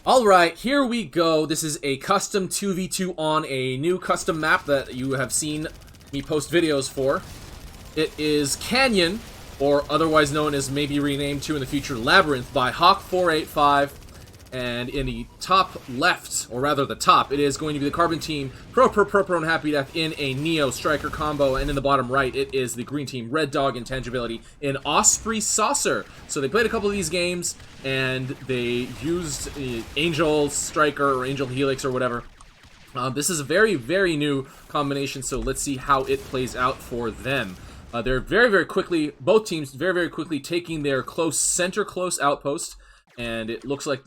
Alright, here we go. This is a custom 2v2 on a new custom map that you have seen me post videos for. It is Canyon, or otherwise known as maybe renamed to in the future Labyrinth, by Hawk485. And in the top left, or rather the top, it is going to be the Carbon team, ProProProPro happydeath in a Neo Striker combo, and in the bottom right, it is the green team, R3ddog Tangibility in Osprey Saucer. So they played a couple of these games, and they used Angel Striker or Angel Helix or whatever. This is a very, very new combination, so let's see how it plays out for them. They're very, very quickly, both teams very, very quickly taking their center close outpost. And it looks like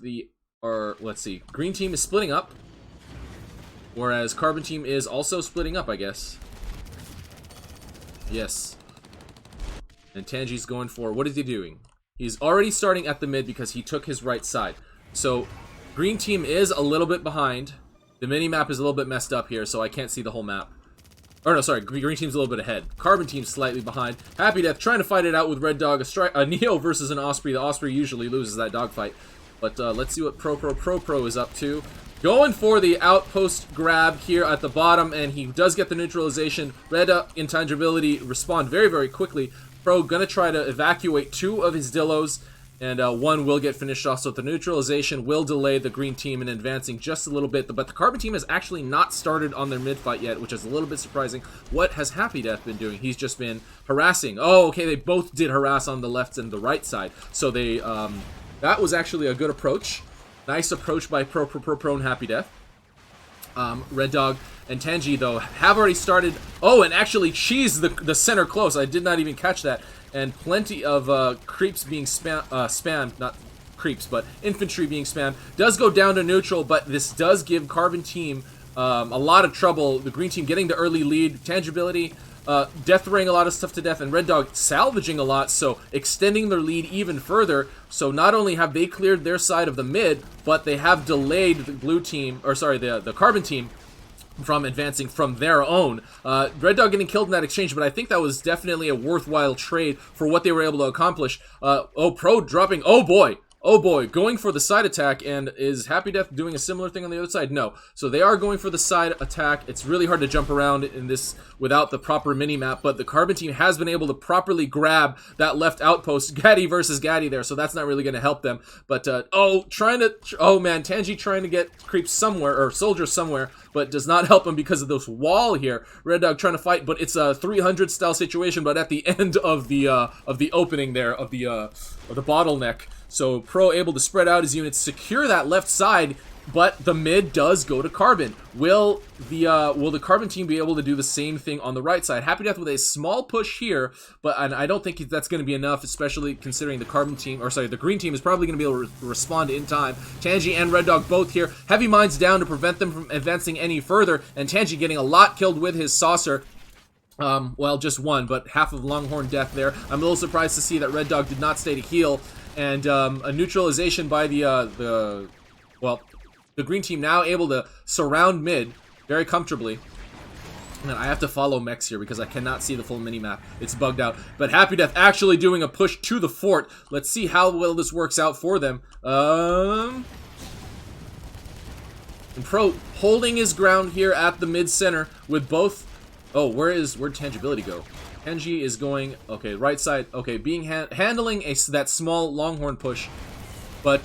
let's see, green team is splitting up, whereas carbon team is also splitting up, I guess. Yes. And Tangi's going for, what is he doing? He's already starting at the mid because he took his right side. So, green team is a little bit behind. The mini-map is a little bit messed up here, so I can't see the whole map. Or no, sorry, green team's a little bit ahead. Carbon team's slightly behind. happydeath trying to fight it out with R3ddog, a Neo versus an Osprey. The Osprey usually loses that dogfight. But let's see what ProProProPro is up to. Going for the outpost grab here at the bottom, and he does get the neutralization. R3ddog Intangibility respond very, very quickly. Pro gonna try to evacuate two of his Dillos, and one will get finished off, so the neutralization will delay the green team in advancing just a little bit. But the carbon team has actually not started on their mid fight yet, which is a little bit surprising. What has happydeath been doing? He's just been harassing. Oh, okay, they both did harass on the left and the right side. So they, that was actually a good approach. Nice approach by ProProProPro happydeath. R3ddog and Tangi, though, have already started. Oh, and actually cheese the center close. I did not even catch that. And plenty of creeps being spammed, not creeps, but infantry being spammed. Does go down to neutral, but this does give carbon team a lot of trouble. The green team getting the early lead. Tangibility, death raying a lot of stuff to death, and R3ddog salvaging a lot, so extending their lead even further. So not only have they cleared their side of the mid, but they have delayed the blue team, or sorry, the carbon team from advancing from their own. R3ddog getting killed in that exchange, but I think that was definitely a worthwhile trade for what they were able to accomplish. Oh, Pro dropping, oh boy, going for the side attack, and is happydeath doing a similar thing on the other side? No. So they are going for the side attack. It's really hard to jump around in this without the proper mini-map, but the carbon team has been able to properly grab that left outpost, Gaddy versus Gaddy there, so that's not really going to help them. But, oh man, Tangi trying to get creeps somewhere, or soldiers somewhere, but does not help him because of this wall here. R3ddog trying to fight, but it's a 300 style situation, but at the end of the opening there, of the bottleneck. So Pro able to spread out his units, secure that left side, but the mid does go to carbon. Will the carbon team be able to do the same thing on the right side? happydeath with a small push here, but I don't think that's going to be enough, especially considering the carbon team, or sorry, the green team is probably going to be able to respond in time. Tangi and R3ddog both here. Heavy mines down to prevent them from advancing any further, and Tangi getting a lot killed with his saucer. Well, just one, but half of Longhorn death there. I'm a little surprised to see that R3ddog did not stay to heal. And a neutralization by the green team now able to surround mid very comfortably. And I have to follow mechs here because I cannot see the full mini-map. It's bugged out. But happydeath actually doing a push to the fort. Let's see how well this works out for them. And Pro holding his ground here at the mid-center with both. Oh, where'd Tangibility go? Tangi is going, okay, right side, okay, handling that small Longhorn push, but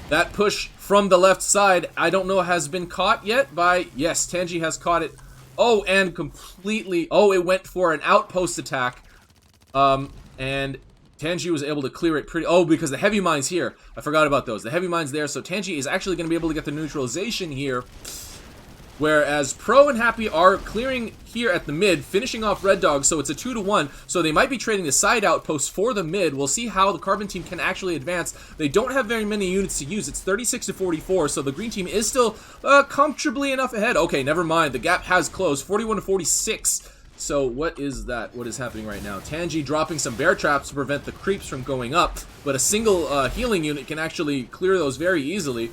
that push from the left side, I don't know, has been caught yet by, yes, Tangi has caught it. Oh, and completely, oh, it went for an outpost attack, and Tangi was able to clear it pretty, oh, because the heavy mines here, I forgot about those, the heavy mines there, so Tangi is actually going to be able to get the neutralization here. Whereas Pro and Happy are clearing here at the mid, finishing off R3ddog, so it's a 2-to-1, so they might be trading the side outpost for the mid. We'll see how the carbon team can actually advance. They don't have very many units to use. It's 36-44, so the green team is still comfortably enough ahead. Okay, never mind. The gap has closed, 41-46. So what is that? What is happening right now? Tangi dropping some bear traps to prevent the creeps from going up, but a single healing unit can actually clear those very easily.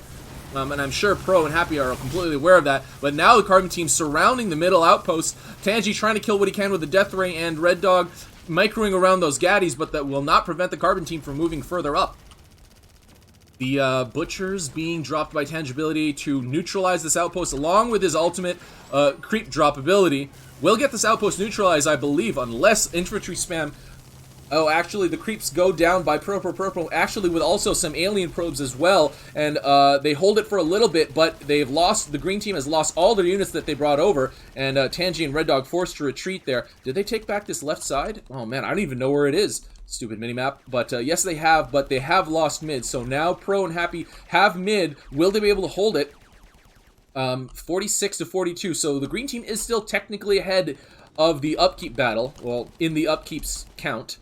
And I'm sure Pro and Happy are completely aware of that. But now the carbon team surrounding the middle outpost. Tangi trying to kill what he can with the death ray, and R3ddog microing around those gaddies, but that will not prevent the carbon team from moving further up. The Butchers being dropped by Tangibility to neutralize this outpost along with his ultimate creep drop ability. Will get this outpost neutralized, I believe, unless infantry spam. Oh, actually, the creeps go down by ProProProPro, actually with also some alien probes as well, and they hold it for a little bit, but they've lost, the green team has lost all their units that they brought over, and Tangi and Red Dog forced to retreat there. Did they take back this left side? Oh man, I don't even know where it is. Stupid minimap. But yes, they have, but they have lost mid, so now Pro and Happy have mid. Will they be able to hold it? 46 to 42, so the green team is still technically ahead of the upkeep battle, well, in the upkeeps count.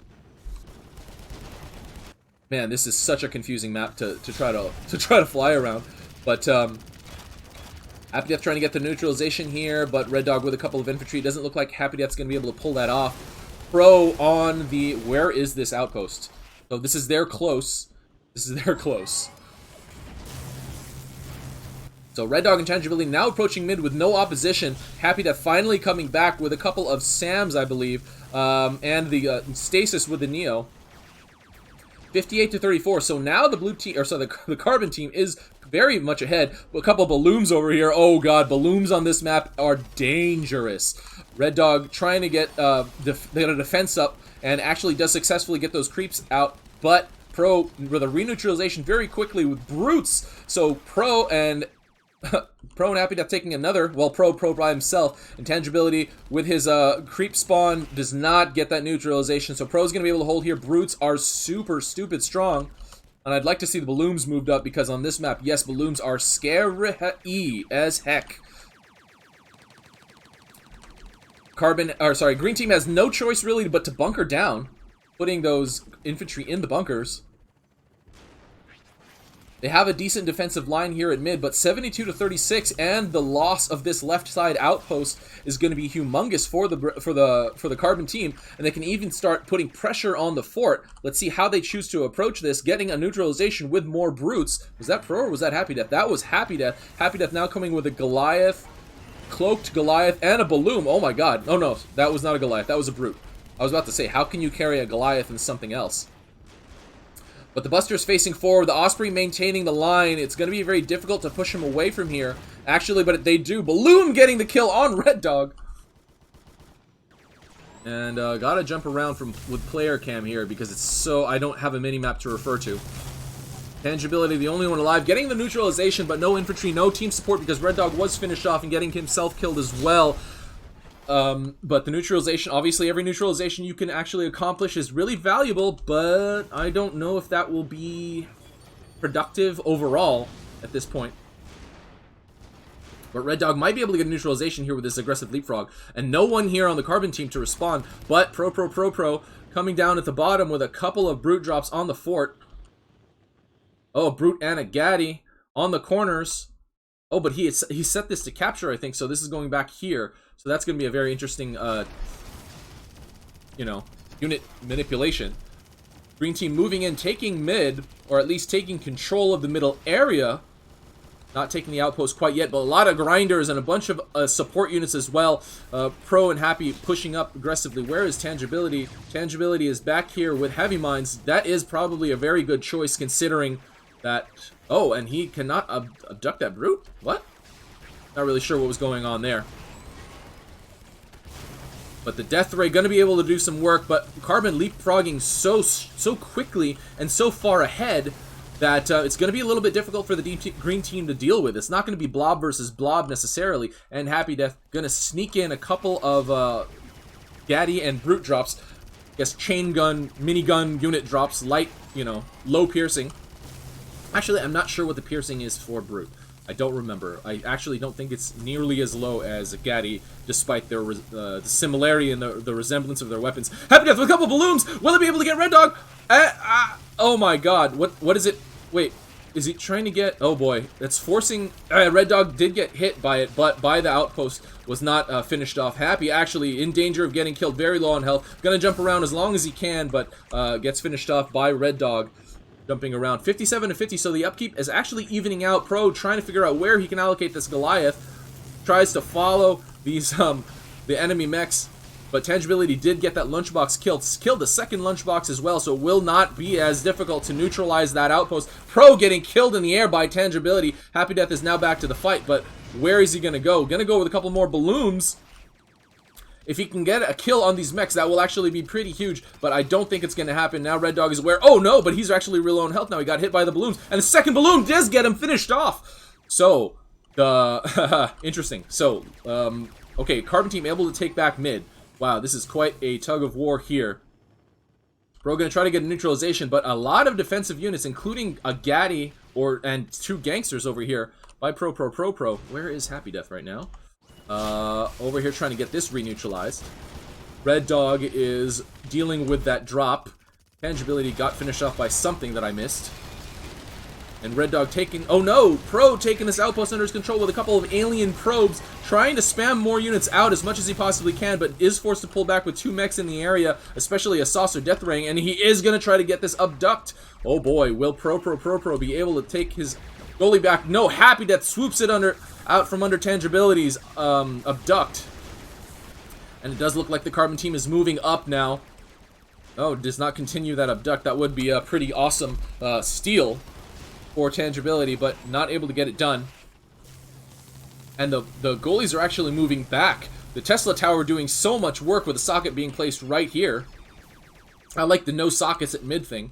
Man, this is such a confusing map to try to fly around. But Happy Death trying to get the neutralization here, but Red Dog with a couple of infantry. It doesn't look like Happy Death's going to be able to pull that off. Pro on the... Where is this outpost? So this is their close. This is their close. So Red Dog and Tangibility now approaching mid with no opposition. Happy Death finally coming back with a couple of Sams, I believe, and the Stasis with the Neo. 58 to 34. So now the blue team, or so the Carbon team is very much ahead. A couple of balloons over here. Oh god, balloons on this map are dangerous. Red Dog trying to get a defense up and actually does successfully get those creeps out, but Pro with a reneutralization very quickly with brutes. So Pro and Happy Death taking another, well, Pro by himself, and Tangibility with his creep spawn does not get that neutralization, so Pro's going to be able to hold here. Brutes are super stupid strong, and I'd like to see the balloons moved up, because on this map, yes, balloons are scary as heck. Green team has no choice really but to bunker down, putting those infantry in the bunkers. They have a decent defensive line here at mid, but 72 to 36, and the loss of this left side outpost is going to be humongous for the Carbon team, and they can even start putting pressure on the fort. Let's see how they choose to approach this, getting a neutralization with more brutes. Was that Pro or was that Happy Death? That was Happy Death. Happy Death now coming with a Goliath, cloaked Goliath, and a balloon. Oh my god. Oh no, that was not a Goliath. That was a brute. I was about to say, how can you carry a Goliath and something else? But the Buster's facing forward, the Osprey maintaining the line. It's going to be very difficult to push him away from here. Actually, but they do. Balloon getting the kill on Red Dog. And gotta jump around with player cam here because it's so... I don't have a mini-map to refer to. Tangibility, the only one alive, getting the neutralization, but no infantry, no team support because Red Dog was finished off and getting himself killed as well. But the neutralization, obviously every neutralization you can actually accomplish is really valuable, but I don't know if that will be productive overall at this point. But Red Dog might be able to get a neutralization here with this aggressive leapfrog, and no one here on the Carbon team to respond, but Pro coming down at the bottom with a couple of brute drops on the fort. Oh, a brute and a Gaddy on the corners. Oh, but he set this to capture, I think, so this is going back here. So that's going to be a very interesting, you know, unit manipulation. Green team moving in, taking mid, or at least taking control of the middle area. Not taking the outpost quite yet, but a lot of grinders and a bunch of support units as well. Pro and Happy pushing up aggressively. Where is Tangibility? Tangibility is back here with heavy mines. That is probably a very good choice considering that... Oh, and he cannot abduct that brute? What? Not really sure what was going on there. But the Death Ray going to be able to do some work, but Carbon leapfrogging so quickly and so far ahead that it's going to be a little bit difficult for the green team to deal with. It's not going to be blob versus blob necessarily, and Happy Death going to sneak in a couple of Gaddy and brute drops. I guess chain gun, minigun unit drops, light, you know, low piercing. Actually, I'm not sure what the piercing is for brute. I don't remember. I actually don't think it's nearly as low as Gaddy, despite their the similarity and the resemblance of their weapons. Happy Death with a couple of balloons! Will it be able to get Red Dog? Oh my god, what is it? Wait, is he trying to get... Oh boy, that's forcing... Red Dog did get hit by it, but by the outpost was not finished off. Happy actually in danger of getting killed, very low on health. Gonna jump around as long as he can, but gets finished off by Red Dog. Jumping around 57 to 50, so the upkeep is actually evening out. Pro trying to figure out where he can allocate this Goliath. Tries to follow these the enemy mechs But Tangibility did get that lunchbox killed the second lunchbox as well, so it will not be as difficult to neutralize that outpost. Pro getting killed in the air by Tangibility. Happy Death is now back to the fight, but where is he going to go? Going to go with a couple more balloons. If he can get a kill on these mechs, that will actually be pretty huge, but I don't think it's going to happen. Now Red Dog is aware. Oh no, but he's actually real low on health now. He got hit by the balloons, and the second balloon does get him finished off. So, interesting. So, okay, Carbon Team able to take back mid. Wow, this is quite a tug of war here. Pro going to try to get a neutralization, but a lot of defensive units, including a Gaddy and 2 gangsters over here by ProProProPro. Where is Happy Death right now? Over here trying to get this re-neutralized. Red Dog is dealing with that drop. Tangibility got finished off by something that I missed. And Red Dog taking... Oh no! Pro taking this outpost under his control with a couple of alien probes, trying to spam more units out as much as he possibly can, but is forced to pull back with 2 mechs in the area, especially a Saucer Death Ring, and he is going to try to get this abduct. Oh boy, will ProProProPro be able to take his goalie back? No, Happy Death swoops it out from under Tangibility's abduct. And it does look like the Carbon Team is moving up now. Oh, does not continue that abduct. That would be a pretty awesome steal for Tangibility, but not able to get it done. And the goalies are actually moving back. The Tesla Tower doing so much work with the socket being placed right here. I like the no sockets at mid thing.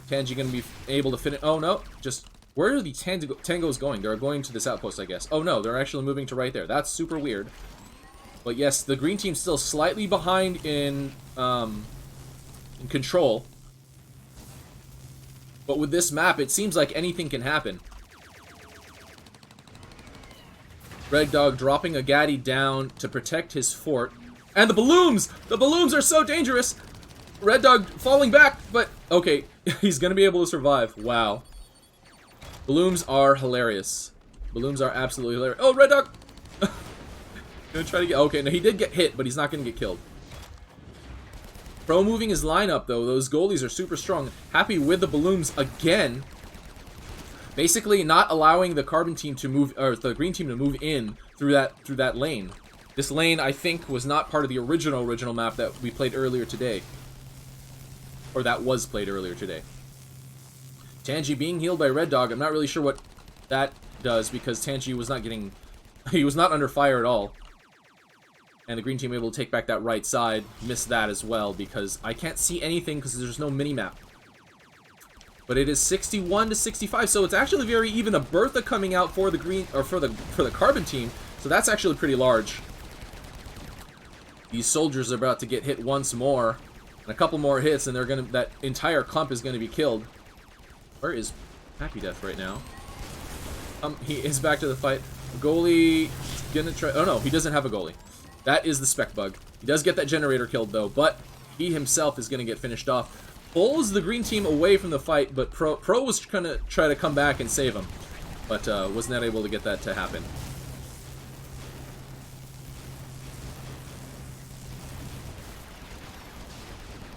Tangi gonna be able to finish. Oh no, just where are the tangos going? They're going to this outpost, I guess. Oh no, they're actually moving to right there. That's super weird. But yes, the green team's still slightly behind in control. But with this map, it seems like anything can happen. Red Dog dropping a Gaddy down to protect his fort. And the balloons! The balloons are so dangerous! Red Dog falling back, but okay, he's gonna be able to survive. Wow. Balloons are hilarious. Balloons are absolutely hilarious. Oh, Red Dog! Gonna try to get... Okay, no, he did get hit, but he's not gonna get killed. Pro moving his lineup, though. Those goalies are super strong. Happy with the balloons again. Basically not allowing the Carbon Team to move, or the Green Team to move in through that lane. This lane, I think, was not part of the original map that we played earlier today. Or that was played earlier today. Tangi being healed by Red Dog. I'm not really sure what that does, because Tangi was not getting... He was not under fire at all. And the green team able to take back that right side. Missed that as well, because I can't see anything because there's no mini-map. But it is 61 to 65, so it's actually very even. A Bertha coming out for the green, or for the Carbon Team, so that's actually pretty large. These soldiers are about to get hit once more, and a couple more hits, and that entire clump is gonna be killed. Where is Happy Death right now? He is back to the fight. Goalie gonna try. Oh no, he doesn't have a goalie. That is the spec bug. He does get that generator killed though, but he himself is gonna get finished off. Pulls the green team away from the fight, but Pro was gonna try to come back and save him, but was not able to get that to happen.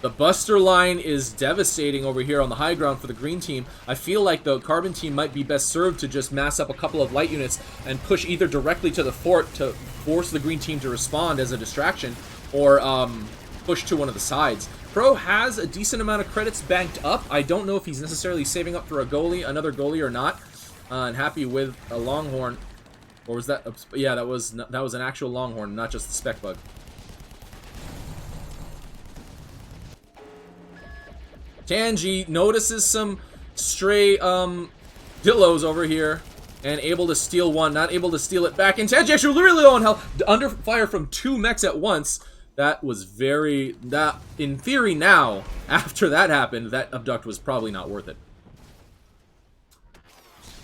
The Buster line is devastating over here on the high ground for the green team. I feel like the Carbon team might be best served to just mass up a couple of light units and push either directly to the fort to force the green team to respond as a distraction, or push to one of the sides. Pro has a decent amount of credits banked up. I don't know if he's necessarily saving up for another goalie or not. And Happy with a Longhorn, or was that? Yeah, that was an actual Longhorn, not just the spec bug. Tangi notices some stray Dillos over here and able to steal one, not able to steal it back. And Tangi actually really low on health, under fire from 2 mechs at once. That was in theory now, after that happened, that abduct was probably not worth it.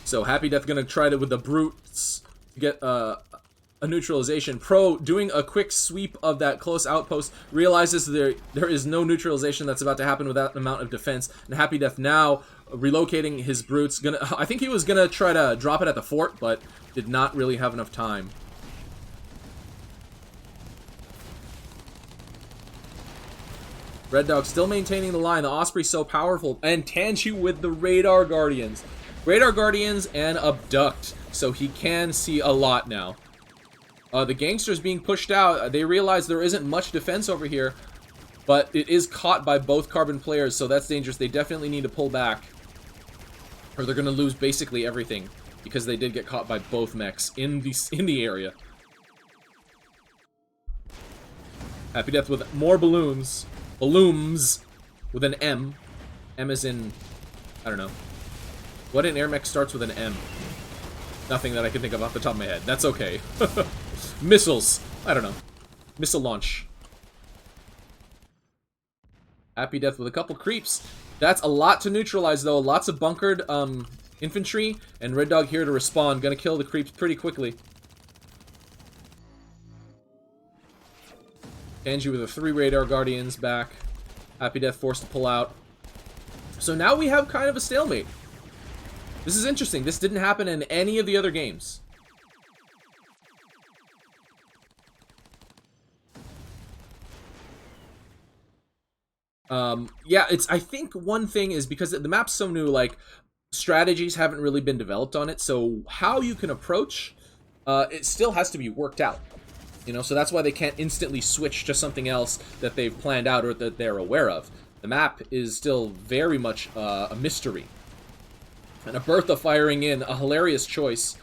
So Happy Death gonna try to, with the brutes, get a neutralization. Pro doing a quick sweep of that close outpost, realizes there is no neutralization that's about to happen with that amount of defense, and Happy Death now relocating his brutes. I think he was gonna try to drop it at the fort, but did not really have enough time. Red Dog still maintaining the line. The Osprey's so powerful, and Tangi with the Radar Guardians. Radar Guardians and Abduct, so he can see a lot now. The gangster's being pushed out. They realize there isn't much defense over here, but it is caught by both Carbon players, so that's dangerous. They definitely need to pull back, or they're going to lose basically everything, because they did get caught by both mechs in the area. Happy Death with more balloons. Balloons with an M. M as in, I don't know. What in AirMech starts with an M? Nothing that I can think of off the top of my head. That's okay. Missiles. I don't know. Missile launch. Happy Death with a couple creeps. That's a lot to neutralize, though. Lots of bunkered infantry, and R3ddog here to respond. Gonna kill the creeps pretty quickly. Tangi with the 3 radar guardians back. Happy Death forced to pull out. So now we have kind of a stalemate. This is interesting. This didn't happen in any of the other games. Yeah, I think one thing is because the map's so new, like, strategies haven't really been developed on it, so how you can approach, it still has to be worked out. You know, so that's why they can't instantly switch to something else that they've planned out or that they're aware of. The map is still very much a mystery. And a Bertha firing in, a hilarious choice.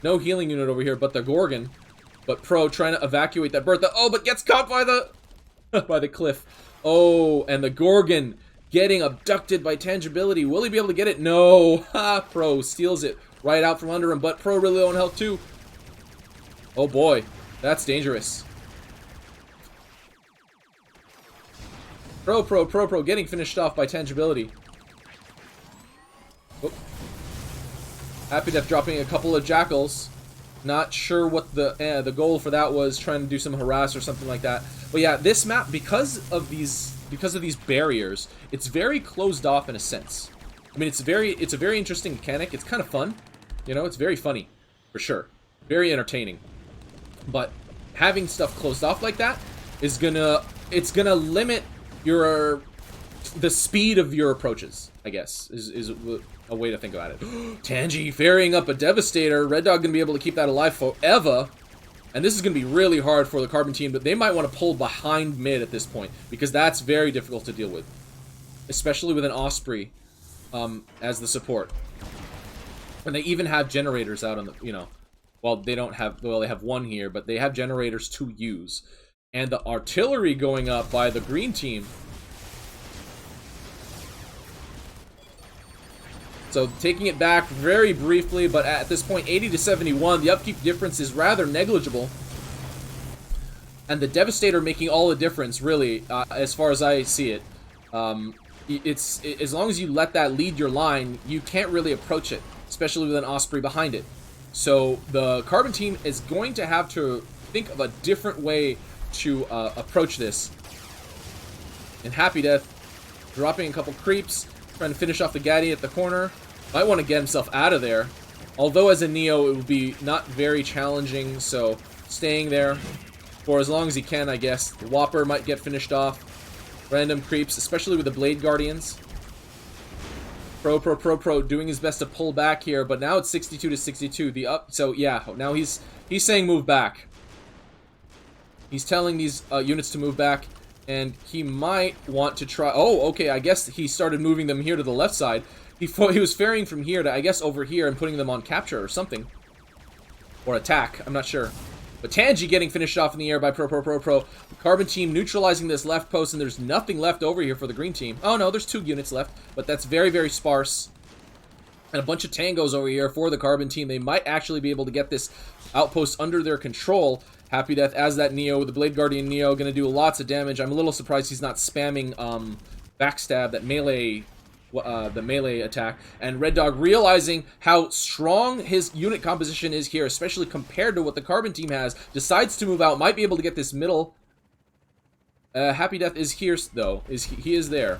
No healing unit over here, but the Gorgon. But Pro trying to evacuate that Bertha. Oh, but gets caught by the by the cliff. Oh, and the Gorgon getting abducted by Tangibility. Will he be able to get it? No. Ha! Pro steals it right out from under him, but Pro really low on health too. Oh boy. That's dangerous. Pro getting finished off by Tangibility. Oh. Happy Death dropping a couple of jackals. Not sure what the goal for that was, trying to do some harass or something like that. But yeah, this map, because of these barriers, it's very closed off in a sense. I mean, it's a very interesting mechanic. It's kind of fun. You know, it's very funny, for sure. Very entertaining. But having stuff closed off like that is it's gonna limit the speed of your approaches, I guess, is a way to think about it. Tangi ferrying up a Devastator. R3ddog gonna be able to keep that alive forever. And this is gonna be really hard for the Carbon team, but they might want to pull behind mid at this point, because that's very difficult to deal with. Especially with an Osprey as the support. And they even have generators out on the, you know, well, they have one here, but they have generators to use. And the artillery going up by the green team. So taking it back very briefly, but at this point, 80 to 71, the upkeep difference is rather negligible. And the Devastator making all the difference, really, as far as I see it. It's as long as you let that lead your line, you can't really approach it, especially with an Osprey behind it. So the Carbon team is going to have to think of a different way to approach this. And Happy Death dropping a couple creeps, trying to finish off the Gaddy at the corner. Might want to get himself out of there. Although as a Neo, it would be not very challenging, so staying there for as long as he can, I guess. The Whopper might get finished off. Random creeps, especially with the Blade Guardians. Pro doing his best to pull back here, but now it's 62 to 62. So yeah, now he's saying move back. He's telling these units to move back, and he might want to try. Oh, okay. I guess he started moving them here to the left side. He was ferrying from here to, I guess, over here and putting them on capture or something, or attack. I'm not sure. But Tangi getting finished off in the air by Pro. The Carbon team neutralizing this left post, and there's nothing left over here for the green team. Oh no, there's 2 units left, but that's very, very sparse. And a bunch of tangos over here for the Carbon team. They might actually be able to get this outpost under their control. Happy Death as that Neo, the Blade Guardian Neo, gonna do lots of damage. I'm a little surprised he's not spamming backstab, that melee the melee attack, and R3ddog realizing how strong his unit composition is here, especially compared to what the Carbon team has, decides to move out, might be able to get this middle. Happy Death is here, though. He is there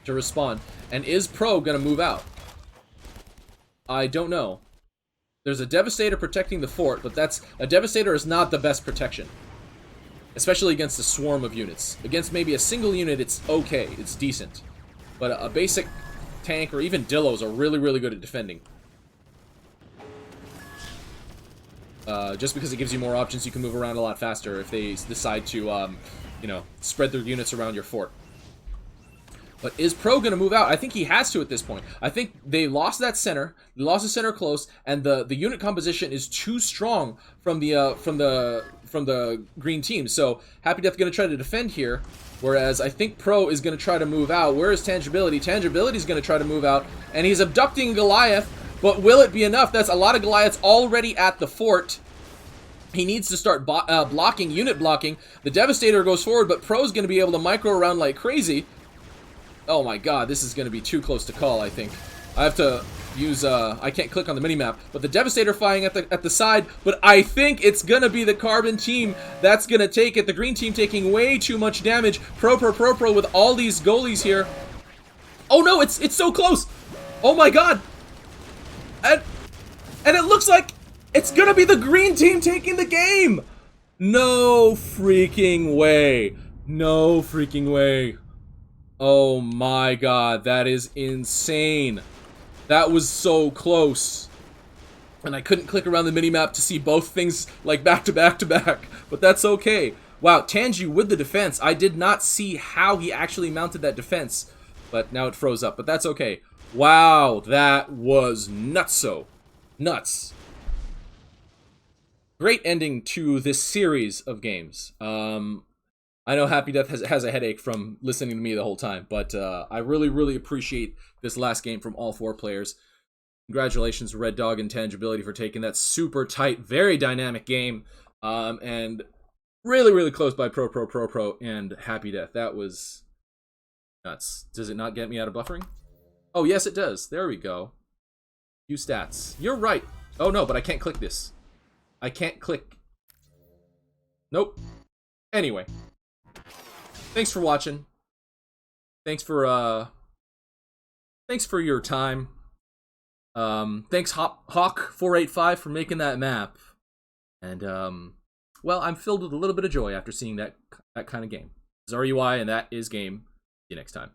to respond. And is Pro gonna move out? I don't know. There's a Devastator protecting the fort, but a Devastator is not the best protection. Especially against a swarm of units. Against maybe a single unit, it's okay. It's decent. But a basic tank or even Dillos are really, really good at defending. Just because it gives you more options, you can move around a lot faster if they decide to, you know, spread their units around your fort. But is Pro going to move out? I think he has to at this point. I think they lost that center. They lost the center close, and the unit composition is too strong from the green team. So Happy Death going to try to defend here, whereas I think Pro is going to try to move out. Where is Tangibility? Tangibility is going to try to move out, and he's abducting Goliath. But will it be enough? That's a lot of Goliaths already at the fort. He needs to start blocking, unit blocking. The Devastator goes forward, but Pro's going to be able to micro around like crazy. Oh my god, this is going to be too close to call, I think. I have to use, I can't click on the minimap, but the Devastator firing at the side, but I think it's going to be the Carbon team that's going to take it. The green team taking way too much damage. ProProProPro with all these goalies here. Oh no, it's so close. Oh my god. And it looks like it's going to be the green team taking the game. No freaking way. No freaking way. Oh my god, that is insane. That was so close. And I couldn't click around the minimap to see both things like back to back to back, but that's okay. Wow, Tangi with the defense. I did not see how he actually mounted that defense, but now it froze up, but that's okay. Wow, that was nutso. Nuts. Great ending to this series of games. I know Happy Death has a headache from listening to me the whole time, but I really, really appreciate this last game from all 4 players. Congratulations, R3ddog and Tangibility, for taking that super tight, very dynamic game, and really, really close by ProProProPro and Happy Death. That was nuts. Does it not get me out of buffering? Oh, yes, it does. There we go. View stats. You're right. Oh, no, but I can't click this. I can't click. Nope. Anyway. Thanks for watching. Thanks for your time. Thanks Hawk485 for making that map. And well, I'm filled with a little bit of joy after seeing that kind of game. This is RUI, and that is game. See you next time.